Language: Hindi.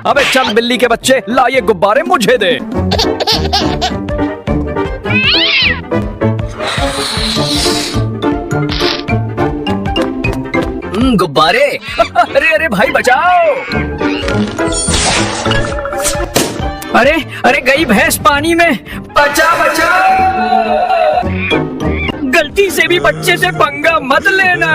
अबे चल बिल्ली के बच्चे, ला ये गुब्बारे मुझे दे। गुब्बारे। अरे अरे भाई बचाओ। अरे अरे गई भैंस पानी में, बचा बचाओ। गलती से भी बच्चे से पंगा मत लेना।